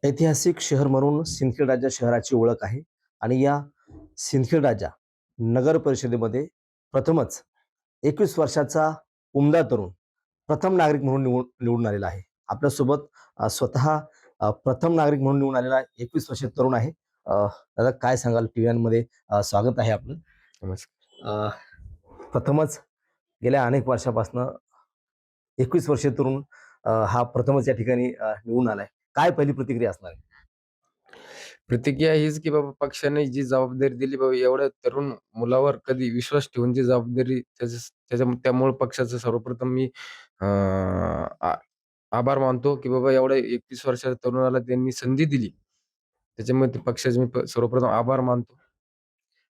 ऐतिहासिक शहर म्हणून सिंदखेड राजा शहराची ओळख आहे आणि या सिंदखेड राजा नगर परिषदेमध्ये प्रथमच 21 वर्षाचा उमदा तरुण प्रथम नागरिक म्हणून निवडून आलेला आहे. आपल्यासोबत स्वतः प्रथम नागरिक म्हणून निवडून आलेला 21 वर्षीय तरुण आहे. दादा काय सांगाल? टीव्हीमध्ये स्वागत आहे आपलं. नमस्कार. अ, प्रथमच गेल्या अनेक वर्षापासून 21 वर्षीय तरुण हा प्रथमच या ठिकाणी निवडून आलाय. काय पहिली प्रतिक्रिया असणार आहे? प्रतिक्रिया हीच की बाबा पक्षाने जी जबाबदारी दिली बाबा एवढ्या तरुण मुलावर कधी विश्वास ठेवून जी जबाबदारी त्यामुळे पक्षाचं सर्वप्रथम मी अ, आ आभार मानतो, की बाबा एवढ्या 31 वर्षाच्या तरुणाला त्यांनी संधी दिली. त्याच्यामुळे ते पक्षाचे मी सर्वप्रथम आभार मानतो.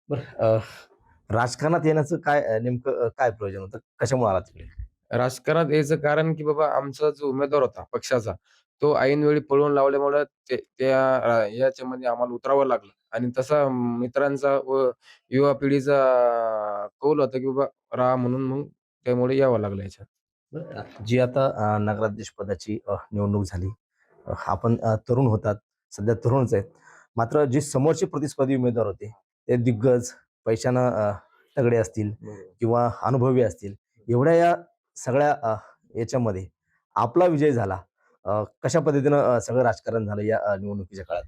बरं राजकारणात येण्याचं काय नेमकं काय प्रयोजन होतं? कशामुळे आला तिकडे? राजकारणात यायचं कारण, की बाबा आमचा जो उमेदवार होता पक्षाचा, तो ऐनवेळी पळवून लावल्यामुळं याच्यामध्ये आम्हाला उतरावं लागलं आणि तसा मित्रांचा व युवा पिढीचा कौल होता, की बाबा राहा म्हणून मग त्यामुळे यावं लागलं याच्यात. बरं जी आता नगराध्यक्ष पदाची निवडणूक झाली. आपण तरुण होतात, सध्या तरुणच आहेत. मात्र जे समोरचे प्रतिस्पर्धी उमेदवार होते, ते दिग्गज, पैशानं तगडे असतील किंवा अनुभवी असतील. एवढ्या या सगळ्या याच्यामध्ये आपला विजय झाला. कशा पद्धतीनं सगळं राजकारण झालं या निवडणुकीच्या काळात?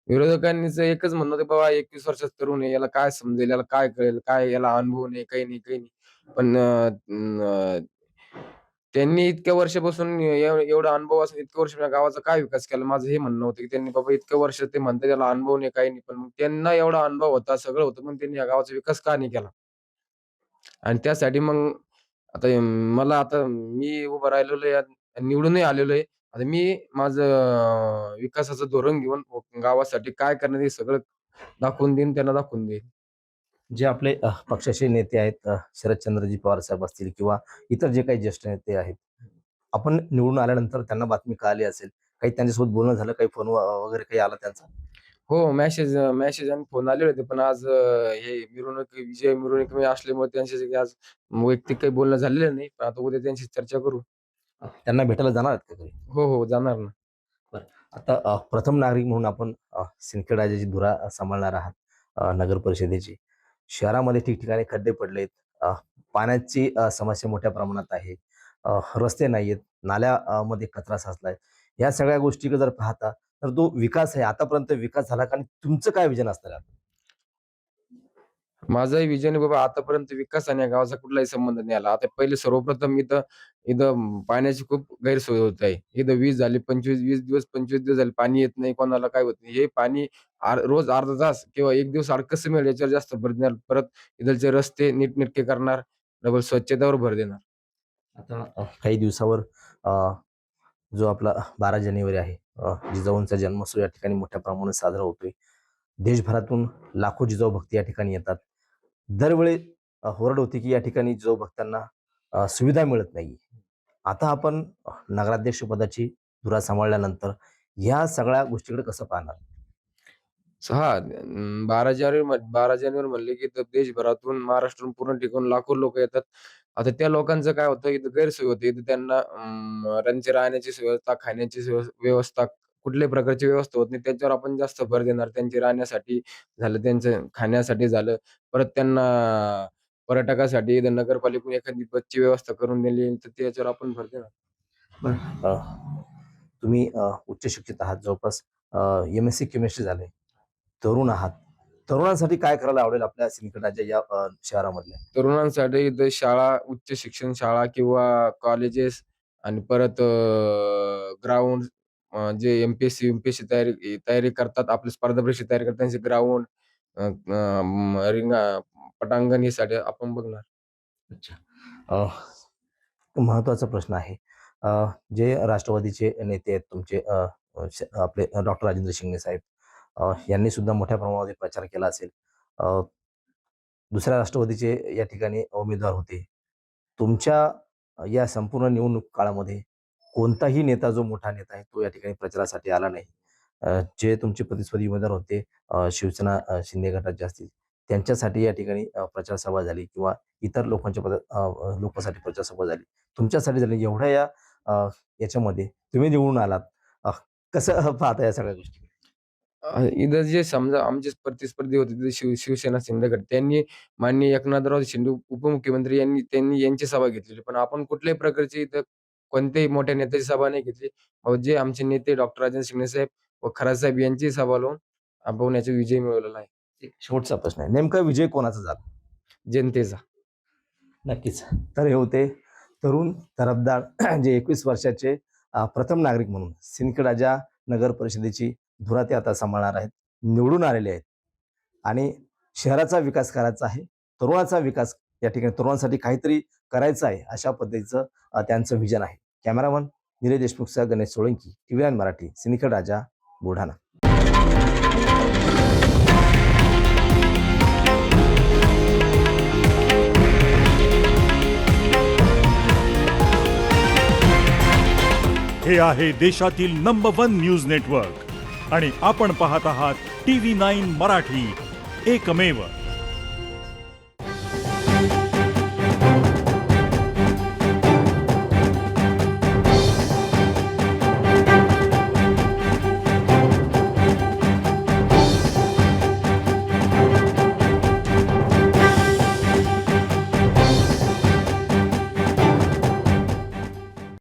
विरोधकांचं एकच म्हणणं होतं, बाबा 21 वर्षाचा तरुण आहे, याला काय समजेल, याला काय कळेल, काय याला अनुभव नाही, काही नाही, काही नाही. पण त्यांनी इतक्या वर्षापासून एवढा अनुभव असून इतक्या वर्ष या गावाचा काय विकास केला? माझं हे म्हणणं होतं, की त्यांनी बाबा इतक्या वर्ष ते म्हणतात त्याला अनुभव नाही, काही नाही. पण मग त्यांना एवढा अनुभव होता, सगळं होतं, पण त्यांनी या गावाचा विकास का नाही केला? आणि त्यासाठी मग आता मला आता मी उभं राहिलेलो आहे, निवडूनही आलेलो आहे. आता मी माझं विकासाचं धोरण घेऊन गावासाठी काय करणार हे सगळं दाखवून देईन, त्यांना दाखवून देईन. जे आपले पक्षाचे नेते आहेत शरदचंद्रजी पवार साहेब असतील किंवा इतर जे काही ज्येष्ठ नेते आहेत. आपण निवडून आल्यानंतर त्यांना बातमी कळाली असेल. काही त्यांच्यासोबत बोलणं झालं, काही फोन वगैरे काही आला त्यांचा? हो, मेसेज आणि फोन आले होते. पण आज हे विजय मिरवणुकीमध्ये असल्यामुळे त्यांच्याशी काही आज वैयक्तिक काही बोलणं झालेलं नाही. पण आता उद्या त्यांची चर्चा करू. त्यांना भेटायला जाणार आहेत का तुम्ही? हो, हो. जाणार ना. बरं. आता प्रथम नागरिक म्हणून आपण सिंदखेड राजाची धुरा सांभाळणार आहात नगर परिषदेची. शहरामध्ये ठिकठिकाणी खड्डे पडलेत. पाण्याची समस्या मोठ्या प्रमाणात आहे. रस्ते नाहीयेत. नाल्या मध्ये कचरा साचलाय. या सगळ्या गोष्टीकडे जर पाहता, तर तो विकास आहे. आतापर्यंत विकास झाला का? आणि तुमचं काय विजन असणार आहे? माझंही विजन आहे बाबा आतापर्यंत विकास आणि या गावाचा कुठलाही संबंध नाही आला. आता पहिले सर्वप्रथम इथं इथं पाण्याची खूप गैरसोय होत आहे. इथं वीज झाली 25 दिवस झाले पाणी येत नाही, कोणाला काय होत नाही. हे पाणी रोज अर्धा तास किंवा 1 दिवस आड कसं मिळेल याच्यावर जास्त भर देणार. परत इथलचे रस्ते नीटनेटके करणार, डबल स्वच्छतेवर भर देणार. आता काही दिवसावर अ, जो आपला 12 जानेवारी आहे, जिजाऊंचा जन्मोत्सव या ठिकाणी मोठ्या प्रमाणात साजरा होतोय. देशभरातून लाखो जिजाऊ भक्त या ठिकाणी येतात. दरवेळी ओरड होती की या ठिकाणी जिजाऊ भक्तांना सुविधा मिळत नाही. आता आपण नगराध्यक्ष पदाची धुरा सांभाळल्यानंतर ह्या सगळ्या गोष्टीकडे कसं पाहणार? हां, 12 जानेवारी म्हणले की तर देशभरातून, महाराष्ट्रातून पूर्ण ठिकाणून लाखो लोकं येतात. आता त्या लोकांचं काय होतं, इथं गैरसोय होते. इथं त्यांना त्यांची राहण्याची व्यवस्था, खाण्याची व्यवस्था, कुठल्याही प्रकारची व्यवस्था होत नाही. त्याच्यावर आपण जास्त भर देणार. त्यांची राहण्यासाठी झालं, त्यांचं खाण्यासाठी झालं. परत त्यांना पर्यटकासाठी इथं नगरपालिकेकडून एखादी बसची व्यवस्था करून दिली, तर त्याच्यावर आपण भर देणार. बरं. तुम्ही उच्च शिक्षित आहात, जवळपास एम-एस-सी केमिस्ट्री झालंय. तरुण आहात. तरुणांसाठी काय करायला आवडेल आपल्या सिंदखेडराजा या शहरामधल्या? तरुणांसाठी इथं शाळा, उच्च शिक्षण शाळा किंवा कॉलेजेस आणि परत ग्राउंड जे एम-पी-एस-सी तयारी तयारी करतात, आपली स्पर्धा परीक्षा तयारी करतात त्यांचे ग्राउंड अ, अ, पटांगण यासाठी आपण बघणार. अच्छा. अ, महत्त्वाचा प्रश्न आहे. अ, जे राष्ट्रवादीचे नेते आहेत तुमचे आपले डॉक्टर राजेंद्र शिंगणे साहेब, यांनी सुद्धा मोठ्या प्रमाणामध्ये प्रचार केला असेल. अ, दुसऱ्या राष्ट्रवादीचे या ठिकाणी उमेदवार होते. तुमच्या या संपूर्ण निवडणूक काळामध्ये कोणताही नेता, जो मोठा नेता आहे, तो या ठिकाणी प्रचारासाठी आला नाही. जे तुमचे प्रतिस्पर्धी उमेदवार होते, शिवसेना शिंदे गटाचे असतील, त्यांच्यासाठी या ठिकाणी प्रचार सभा झाली किंवा इतर लोकांच्या लोकांसाठी प्रचार सभा झाली. तुमच्यासाठी झाली. एवढ्या या याच्यामध्ये तुम्ही निवडून आलात. अ, कसं पाहता या सगळ्या गोष्टी? इथं जे समजा आमचे प्रतिस्पर्धी होते ते शिवसेना शिंदे गट त्यांनी माननीय एकनाथराव शिंदे उपमुख्यमंत्री त्यांनी यांची सभा घेतलेली. पण आपण कुठल्याही प्रकारची इथं कोणत्याही मोठ्या नेत्याची सभा नाही घेतली. जे आमचे नेते डॉक्टर राजेंद्र शिंगणे साहेब व खरात साहेब यांची सभा लावून आपण याचा विजय मिळवलेला आहे, एक शेवटचा प्रश्न आहे. नेमका विजय कोणाचा झाला? जनतेचा. नक्कीच. तर हे होते तरुण तरफदार जे 21 वर्षाचे प्रथम नागरिक म्हणून सिंदखेडराजा नगर परिषदेची धुरा ते आता सांभाळणार आहेत. निवडून आलेले आहेत आणि शहराचा विकास करायचा आहे. तरुणाचा विकास या ठिकाणी तरुणांसाठी काहीतरी करायचं आहे, अशा पद्धतीचं त्यांचं व्हिजन आहे. कॅमेरामन निलेश देशमुखसह गणेश सोळंकी, TV9 मराठी, सिंदखेडराजा, बुलढाणा. हे आहे देशातील नंबर 1 न्यूज नेटवर्क आणि आपण पाहत आहात TV9 मराठी, एकमेव.